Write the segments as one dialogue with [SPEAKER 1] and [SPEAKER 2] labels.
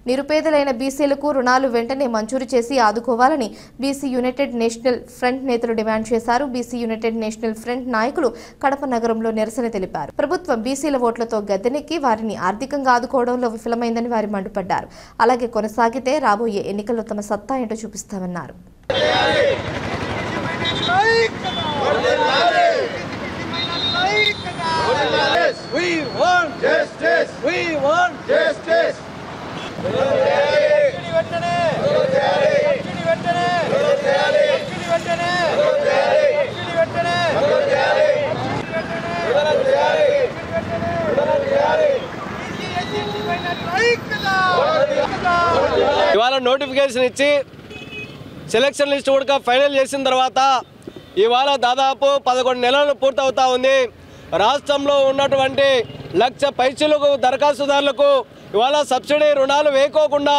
[SPEAKER 1] నిరుపేదలైన బీసీలకు రుణాలు వెంటనే మంజూరు చేసి ఆదుకోవాలని బీసీ యునైటెడ్ నేషనల్ ఫ్రంట్ నేతలు డిమాండ్ చేశారు. బీసీ యునైటెడ్ నేషనల్ ఫ్రంట్ నాయకులు కడప నగరంలో నిరసన తెలిపారు. ప్రభుత్వం బీసీల ఓట్లతో గద్దెనెక్కి వారిని ఆర్థికంగా ఆదుకోవడంలో విఫలమైందని వారు మండిపడ్డారు. అలాగే కొనసాగితే రాబోయే ఎన్నికల్లో తమ సత్తా ఏంటో చూపిస్తామన్నారు.
[SPEAKER 2] We want justice. We want justice.
[SPEAKER 3] ఇవాళ నోటిఫికేషన్ ఇచ్చి సెలక్షన్ లిస్ట్ కూడా ఫైనల్ చేసిన తర్వాత ఇవాళ దాదాపు 11 నెలలు పూర్తవుతా ఉంది. రాష్ట్రంలో ఉన్నటువంటి 1,00,000 పైసలకు దరఖాస్తుదారులకు ఇవాళ సబ్సిడీ రుణాలు వేయకోకుండా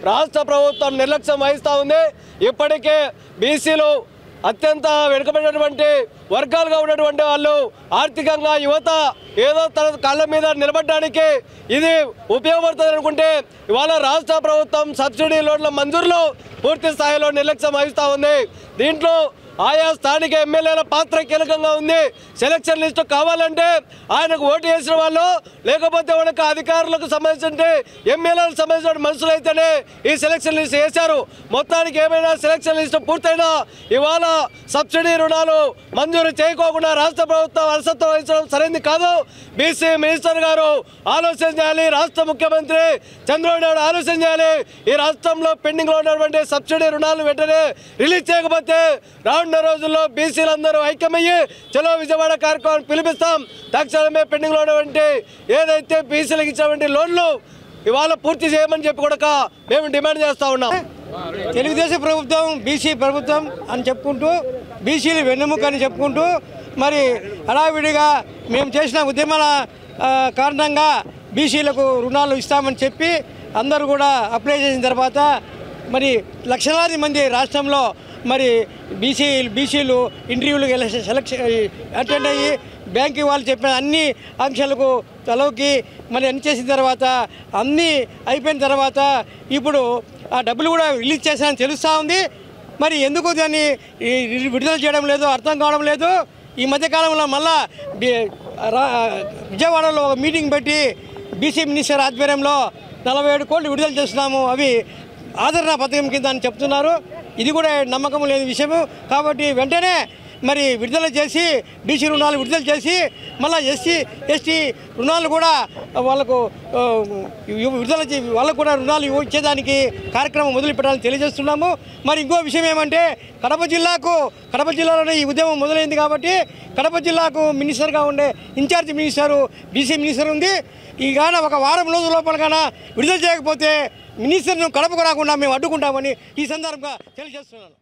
[SPEAKER 3] రాష్ట్ర ప్రభుత్వం నిర్లక్ష్యం వహిస్తూ ఉంది. ఇప్పటికే బీసీలు అత్యంత వెనుకబడినటువంటి వర్గాలుగా ఉన్నటువంటి వాళ్ళు ఆర్థికంగా యువత ఏదో తన కాళ్ళ మీద నిలబడడానికి ఇది ఉపయోగపడుతుంది అనుకుంటే ఇవాళ రాష్ట్ర ప్రభుత్వం సబ్సిడీ లోన్ల మంజూరులో పూర్తి స్థాయిలో నిర్లక్ష్యం వహిస్తూ ఉంది. దీంట్లో ఆయా స్థానిక ఎమ్మెల్యేల పాత్ర కీలకంగా ఉంది. సెలక్షన్ లిస్టు కావాలంటే ఆయనకు ఓటు వేసిన వాళ్ళు లేకపోతే వాళ్ళకి అధికారులకు సంబంధించిన ఎమ్మెల్యేలకు సంబంధించిన మనుషులు అయితేనే ఈ సెలక్షన్ లిస్ట్ వేశారు. మొత్తానికి ఏమైనా సెలక్షన్ లిస్టు పూర్తయినా ఇవాళ సబ్సిడీ రుణాలు మంజూరు చేయకోకుండా రాష్ట్ర ప్రభుత్వం అలసత్వం వహించడం సరైనది కాదు. బీసీ మినిస్టర్ గారు ఆలోచన చేయాలి. రాష్ట్ర ముఖ్యమంత్రి చంద్రబాబు నాయుడు ఆలోచన చేయాలి. ఈ రాష్ట్రంలో పెండింగ్లో ఉన్నటువంటి సబ్సిడీ రుణాలు వెంటనే రిలీజ్ చేయకపోతే రానున్న రోజుల్లో బీసీలందరూ ఐక్యమయ్యి చలో విజయవాడ కార్యక్రమాన్ని పిలిపిస్తాం. తక్షణమే పెండింగ్లో ఉన్నటువంటి ఏదైతే బీసీలకు ఇచ్చినటువంటి లోన్లు ఇవాళ పూర్తి చేయమని చెప్పి కూడా మేము డిమాండ్ చేస్తూ ఉన్నాం.
[SPEAKER 4] తెలుగుదేశం ప్రభుత్వం బీసీ ప్రభుత్వం అని చెప్పుకుంటూ బీసీలు వెన్నెముక అని చెప్పుకుంటూ మరి హడావిడిగా మేము చేసిన ఉద్యమాల కారణంగా బీసీలకు రుణాలు ఇస్తామని చెప్పి అందరూ కూడా అప్లై చేసిన తర్వాత మరి లక్షలాది మంది రాష్ట్రంలో మరి బీసీలు ఇంటర్వ్యూలకు సెలక్షన్ అటెండ్ అయ్యి బ్యాంకు వాళ్ళు చెప్పిన అన్ని అంశాలకు తలవుకి మరి అన్ని చేసిన తర్వాత అన్నీ అయిపోయిన తర్వాత ఇప్పుడు ఆ డబ్బులు కూడా రిలీజ్ చేశారని తెలుస్తూ ఉంది. మరి ఎందుకు దాన్ని విడుదల చేయడం లేదు అర్థం కావడం లేదు. ఈ మధ్యకాలంలో మళ్ళా విజయవాడలో ఒక మీటింగ్ పెట్టి బీసీ మినిస్టర్ ఆధ్వర్యంలో 47 కోట్లు విడుదల చేస్తున్నాము, అవి ఆదరణ పథకం కింద అని చెప్తున్నారు. ఇది కూడా నమ్మకం లేని విషయము. కాబట్టి వెంటనే మరి విడుదల చేసి బీసీ రుణాలు విడుదల చేసి మళ్ళీ ఎస్టీ రుణాలు కూడా వాళ్ళకు విడుదల వాళ్ళకు కూడా రుణాలు ఇచ్చేదానికి కార్యక్రమం మొదలుపెట్టాలని తెలియజేస్తున్నాము. మరి ఇంకో విషయం ఏమంటే కడప జిల్లాలోనే ఈ ఉద్యమం మొదలైంది కాబట్టి కడప జిల్లాకు మినిస్టర్గా ఉండే ఇన్ఛార్జ్ మినిస్టరు బీసీ మినిస్టర్ ఉంది. ఈ గాన ఒక వారం రోజుల లోపల గాన విడుదల చేయకపోతే మినిస్టర్ను కడపకు రాకుండా మేము అడ్డుకుంటామని ఈ సందర్భంగా తెలియజేస్తున్నాను.